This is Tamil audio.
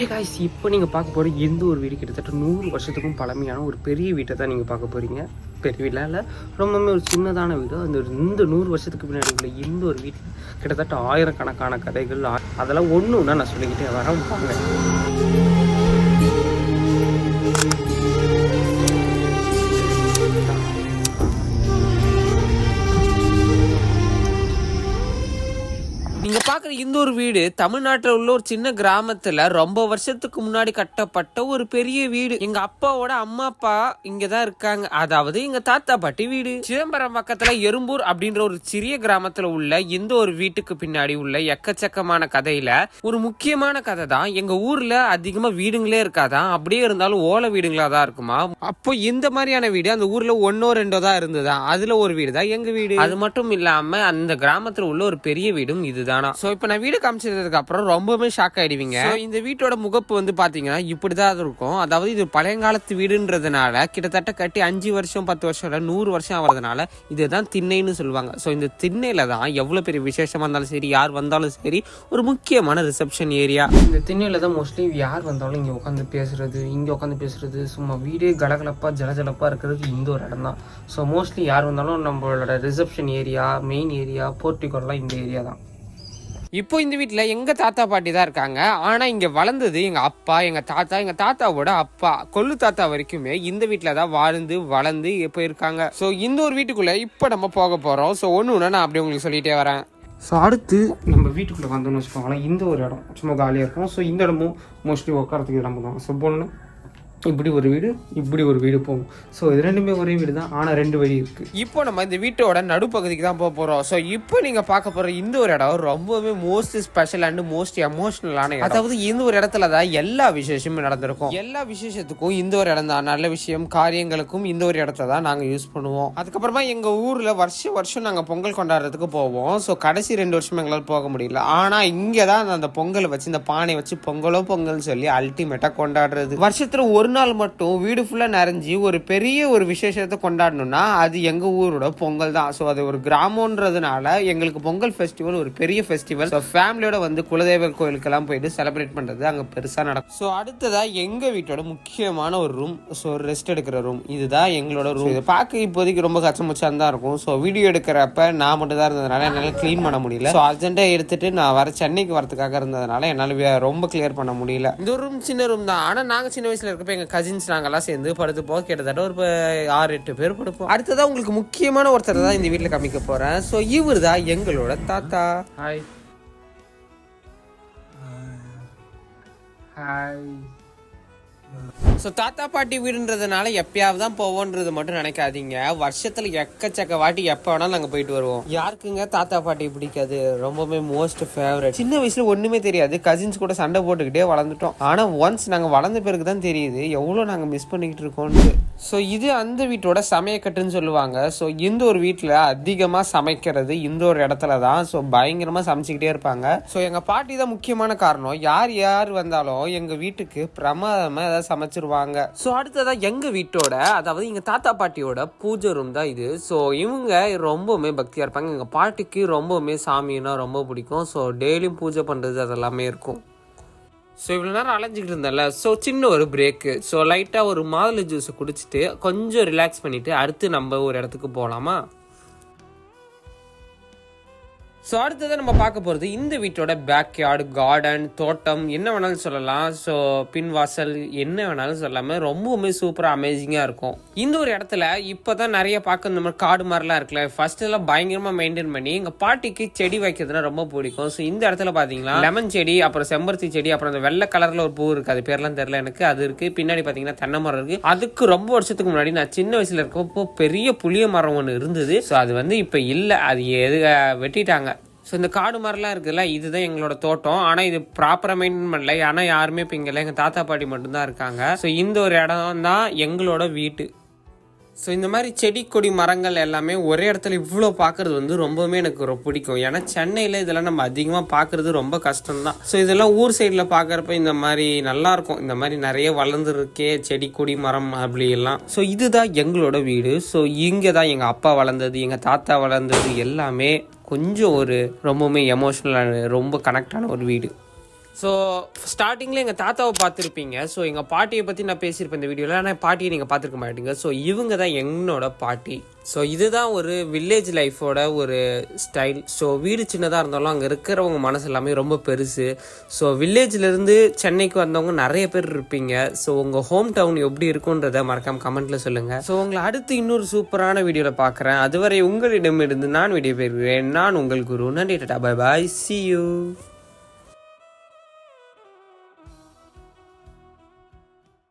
ஹே காய்ஸ், இப்போ நீங்கள் பார்க்க போகிற இந்த ஒரு வீடு கிட்டத்தட்ட 100 வருஷத்துக்கும் பழமையான ஒரு பெரிய வீட்டை தான் நீங்கள் பார்க்க போகிறீங்க. பெரிய வீட்டில் இல்லை, ரொம்பவுமே ஒரு சின்னதான வீடு. இந்த 100 வருஷத்துக்கு பின்னாடி உள்ள இந்த ஒரு வீட்டில் கிட்டத்தட்ட ஆயிரக்கணக்கான கதைகள், அதெல்லாம் ஒன்று ஒன்றா நான் சொல்லிக்கிட்டே வரேன். வாங்க. நீங்க பாக்குற இந்த ஒரு வீடு தமிழ்நாட்டில் உள்ள ஒரு சின்ன கிராமத்துல ரொம்ப வருஷத்துக்கு முன்னாடி கட்டப்பட்ட ஒரு பெரிய வீடு. எங்க அப்பாவோட அம்மா அப்பா இங்கதான் இருக்காங்க, அதாவது எங்க தாத்தா பாட்டி வீடு. சிதம்பரம் பக்கத்துல எறும்பூர் அப்படின்ற ஒரு சிறிய கிராமத்துல உள்ள இந்த ஒரு வீட்டுக்கு பின்னாடி உள்ள எக்கச்சக்கமான கதையில ஒரு முக்கியமான கதை தான். எங்க ஊர்ல அதிகமா வீடுங்களே இருக்காதான், அப்படியே இருந்தாலும் ஓலை வீடுங்களா தான் இருக்குமா. அப்போ இந்த மாதிரியான வீடு அந்த ஊர்ல ஒன்னோ ரெண்டோ தான் இருந்ததா, அதுல ஒரு வீடு தான் எங்க வீடு. அது மட்டும் இல்லாம அந்த கிராமத்துல உள்ள ஒரு பெரிய வீடும் இதுதான். சோ இப்போ நான் வீடு காமிச்சதுக்கு அப்புறம் ரொம்பவே ஷாக் ஆயிடுவீங்க. இந்த வீட்டோட முகப்பு வந்து பாத்தீங்கன்னா இப்படிதான் இருக்கும். அதாவது இது பழையங்காலத்து வீடுன்றதுனால கிட்டத்தட்ட கட்டி 5 வருஷம் 10 வருஷம் இல்ல 100 வருஷம் ஆகிறதுனால இதுதான் திண்ணைன்னு சொல்லுவாங்க. ஸோ இந்த திண்ணையில தான் எவ்வளவு பெரிய விசேஷமா இருந்தாலும் சரி, யார் வந்தாலும் சரி, ஒரு முக்கியமான ரிசப்ஷன் ஏரியா. இந்த திண்ணையில தான் மோஸ்ட்லி யார் வந்தாலும் இங்க உட்காந்து பேசுறது, சும்மா வீடே கலகலப்பா ஜலஜலப்பா இருக்கிறது இந்த ஒரு இடம் தான். ஸோ மோஸ்ட்லி யார் வந்தாலும் நம்மளோட ரிசப்ஷன் ஏரியா, மெயின் ஏரியா, போர்ட்டிகோலாம் இந்த ஏரியா தான். இப்போ இந்த வீட்டில் எங்கள் தாத்தா பாட்டி தான் இருக்காங்க. ஆனால் இங்கே வளர்ந்தது எங்கள் அப்பா, எங்கள் தாத்தாவோட அப்பா, கொள்ளு தாத்தா வரைக்குமே இந்த வீட்டில் தான் வளர்ந்து இப்போ இருக்காங்க. ஸோ இந்த ஒரு வீட்டுக்குள்ளே இப்போ நம்ம போக போகிறோம். ஸோ ஒன்று நான் அப்படி உங்களுக்கு சொல்லிகிட்டே வரேன். ஸோ அடுத்து நம்ம வீட்டுக்குள்ளே வந்தோம்னு வச்சுக்கோங்களேன், இந்த ஒரு இடம் சும்மா காலியாக இருக்கும். ஸோ இந்த இடமும் மோஸ்ட்லி உட்காரத்துக்கு இடம் தான். ஸோ பொண்ணு இப்படி ஒரு வீடு போகும். ஸோ இது ரெண்டுமே ஒரே வீடு தான், ஆனால் 2 வழி இருக்குது. இப்போ நம்ம இந்த வீட்டோட நடுப்பகுதிக்கு தான் போக போகிறோம். ஸோ இப்போ நீங்கள் பார்க்க போகிற இந்த ஒரு இடம் ரொம்பவே மோஸ்ட் ஸ்பெஷல் அண்ட் மோஸ்ட் எமோஷனலான இடம். அதாவது இந்த ஒரு இடத்துல தான் எல்லா விசேஷமும் நடந்திருக்கும். எல்லா விசேஷத்துக்கும் இந்த ஒரு இடம் தான், நல்ல விஷயம் காரியங்களுக்கும் இந்த ஒரு இடத்த தான் நாங்கள் யூஸ் பண்ணுவோம். அதுக்கப்புறமா எங்கள் ஊரில் வருஷம் நாங்கள் பொங்கல் கொண்டாடுறதுக்கு போவோம். ஸோ கடைசி 2 வருஷம் எங்களால் போக முடியல. ஆனால் இங்கே தான் அந்த பொங்கலை வச்சு, இந்த பானை வச்சு பொங்கல்னு சொல்லி அல்டிமேட்டாக கொண்டாடுறது. வருஷத்துல ஒரு நாள் மட்டும் வீடு ஃபுல்லா நிறைஞ்சி ஒரு பெரிய ஒரு விசேஷத்தை கொண்டாடணும்னா அது எங்க ஊரோட பொங்கல் தான். ஸோ அது ஒரு கிராமம்ன்றதுனால எங்களுக்கு பொங்கல் ஃபெஸ்டிவல் ஒரு பெரிய ஃபெஸ்டிவல். ஸோ ஃபேமிலியோட வந்து குலதெய்வ கோயிலுக்கெல்லாம் போயிட்டு செலிப்ரேட் பண்றது அங்க பெருசா நடக்கும். ஸோ அடுத்ததா எங்க வீட்டோட முக்கியமான ஒரு ரூம், ஸோ ரெஸ்ட் எடுக்கிற ரூம். இதுதான் எங்களோட ரூம். இது பார்க்க இப்போதைக்கு ரொம்ப கச்சமுச்சான் தான் இருக்கும். ஸோ வீடியோ எடுக்கிறப்ப நான் மட்டும் தான் இருந்ததுனால என்னால் கிளீன் பண்ண முடியல. ஸோ அர்ஜென்ட்டா எடுத்துட்டு நான் சென்னைக்கு வரதுக்காக இருந்ததுனால என்னால் ரொம்ப கிளியர் பண்ண முடியல. இந்த ரூம் சின்ன ரூம் தான். ஆனால் நாங்கள் சின்ன வயசுல இருக்கப்ப எங்க கசின்ஸ் நாங்கெல்லாம் சேர்ந்து படுத்துப்போம். கிட்டத்தட்ட ஒரு 6-8 பேர் படுப்போம். அடுத்ததான் உங்களுக்கு முக்கியமான ஒருத்தர் தான் இந்த வீட்டில் காமிக்க போறேன். ஸோ இவர் தான் எங்களோட தாத்தா. Hi hi. ஸோ தாத்தா பாட்டி வீடுன்றதுனால எப்பயாவது தான் போவோன்றது மட்டும் நினைக்காதீங்க. வருஷத்துல எக்கச்சக்க வாட்டி எப்போ வேணாலும் நாங்கள் போயிட்டு வருவோம். யாருக்குங்க தாத்தா பாட்டி பிடிக்காது? ரொம்பவே மோஸ்ட் ஃபேவரட். சின்ன வயசுல ஒண்ணுமே தெரியாது, கசின்ஸ் கூட சண்டை போட்டுக்கிட்டே வளர்ந்துட்டோம். ஆனா ஒன்ஸ் நாங்கள் வளர்ந்த பிறகு தான் தெரியுது எவ்வளோ நாங்கள் மிஸ் பண்ணிக்கிட்டு இருக்கோம்னு. ஸோ இது அந்த வீட்டோட சமையக்கட்டுன்னு சொல்லுவாங்க. ஸோ இந்த ஒரு வீட்டில் அதிகமாக சமைக்கிறது இந்த ஒரு இடத்துல தான். ஸோ பயங்கரமாக சமைச்சிக்கிட்டே இருப்பாங்க. ஸோ எங்கள் பாட்டி தான் முக்கியமான காரணம். யார் வந்தாலும் எங்கள் வீட்டுக்கு பிரமாதமாக ஏதாவது சமைச்சிருவாங்க. ஸோ அடுத்ததான் எங்க வீட்டோட, அதாவது எங்க தாத்தா பாட்டியோட பூஜை ரூம் தான் இது. ஸோ இவங்க ரொம்பவுமே பக்தியா இருப்பாங்க. எங்க பாட்டிக்கு ரொம்பவுமே சாமின்னா ரொம்ப பிடிக்கும். ஸோ டெய்லியும் பூஜை பண்றது அதெல்லாமே இருக்கும். ஸோ இவ்வளோ நேரம் அலைஞ்சிக்கிட்டு இருந்தேன்ல, ஸோ சின்ன ஒரு பிரேக்கு. ஸோ லைட்டாக ஒரு மாதுளை ஜூஸை குடிச்சிட்டு கொஞ்சம் ரிலாக்ஸ் பண்ணிட்டு அடுத்து நம்ம ஒரு இடத்துக்கு போகலாமா? ஸோ அடுத்ததான் நம்ம பார்க்க போகிறது இந்த வீட்டோட பேக்யார்டு, கார்டன், தோட்டம் என்ன வேணாலும் சொல்லலாம். ஸோ பின்வாசல் என்ன வேணாலும் சொல்லாமல் ரொம்பவுமே சூப்பராக அமேசிங்காக இருக்கும். இந்த ஒரு இடத்துல இப்போ தான் நிறைய பார்க்க இந்த மாதிரி காடு மாதிரிலாம் இருக்குல்ல, ஃபர்ஸ்ட் எல்லாம் பயங்கரமாக மெயின்டைன் பண்ணி எங்கள் பாட்டிக்கு செடி வைக்கிறதுனா ரொம்ப பிடிக்கும். ஸோ இந்த இடத்துல பார்த்தீங்கன்னா லெமன் செடி, அப்புறம் செம்பருத்தி செடி, அப்புறம் அந்த வெள்ளை கலரில் ஒரு பூ இருக்குது, அது பேர்லாம் தெரியல எனக்கு, அது இருக்குது. பின்னாடி பார்த்தீங்கன்னா தென்னை மரம் இருக்குது. அதுக்கு ரொம்ப வருஷத்துக்கு முன்னாடி நான் சின்ன வயசில் இருக்கப்போ பெரிய புளிய மரம் ஒன்று இருந்தது. ஸோ அது வந்து இப்போ இல்லை, அது வெட்டிட்டாங்க. ஸோ இந்த காடு மாதிரிலாம் இருக்குதுல்ல, இதுதான் எங்களோட தோட்டம். ஆனால் இது ப்ராப்பராக மெயின்டைன் பண்ணல. ஆனால் யாருமே இப்போ இங்கே இல்லை, எங்கள் தாத்தா பாட்டி மட்டும்தான் இருக்காங்க. ஸோ இந்த ஒரு இடம் தான் எங்களோட வீட்டு. ஸோ இந்த மாதிரி செடி கொடி மரங்கள் எல்லாமே ஒரே இடத்துல இவ்வளோ பார்க்குறது வந்து ரொம்பவுமே எனக்கு ரொம்ப பிடிக்கும். ஏன்னா சென்னையில் இதெல்லாம் நம்ம அதிகமாக பார்க்குறது ரொம்ப கஷ்டம்தான். ஸோ இதெல்லாம் ஊர் சைடில் பார்க்குறப்ப இந்த மாதிரி நல்லாயிருக்கும். இந்த மாதிரி நிறைய வளர்ந்துருக்கே செடி கொடி மரம் அப்படி எல்லாம். ஸோ இதுதான் எங்களோட வீடு. ஸோ இங்கே தான் எங்கள் அப்பா வளர்ந்தது, எங்கள் தாத்தா வளர்ந்தது எல்லாமே கொஞ்சம் ஒரு ரொம்பவுமே எமோஷ்னலான ரொம்ப கனெக்டான ஒரு வீடு. ஸோ ஸ்டார்டிங்கில் எங்கள் தாத்தாவை பார்த்துருப்பீங்க. ஸோ எங்கள் பாட்டியை பற்றி நான் பேசியிருப்பேன் இந்த வீடியோவில். ஆனால் பாட்டியை நீங்கள் பார்த்துருக்க மாட்டீங்க. ஸோ இவங்க தான் என்னோட பாட்டி. ஸோ இதுதான் ஒரு வில்லேஜ் லைஃபோட ஒரு ஸ்டைல். ஸோ வீடு சின்னதாக இருந்தாலும் அங்கே இருக்கிறவங்க மனசு எல்லாமே ரொம்ப பெருசு. ஸோ வில்லேஜ்லேருந்து சென்னைக்கு வந்தவங்க நிறைய பேர் இருப்பீங்க. ஸோ உங்கள் ஹோம் டவுன் எப்படி இருக்குன்றதை மறக்காமல் கமெண்ட்டில் சொல்லுங்கள். ஸோ உங்களை அடுத்து இன்னொரு சூப்பரான வீடியோவில் பார்க்குறேன். அதுவரை உங்களிடமிருந்து நான் வீடியோ பெறுகிறேன். நான் உங்கள் குரு. நன்றி. Tata, bye bye, see you.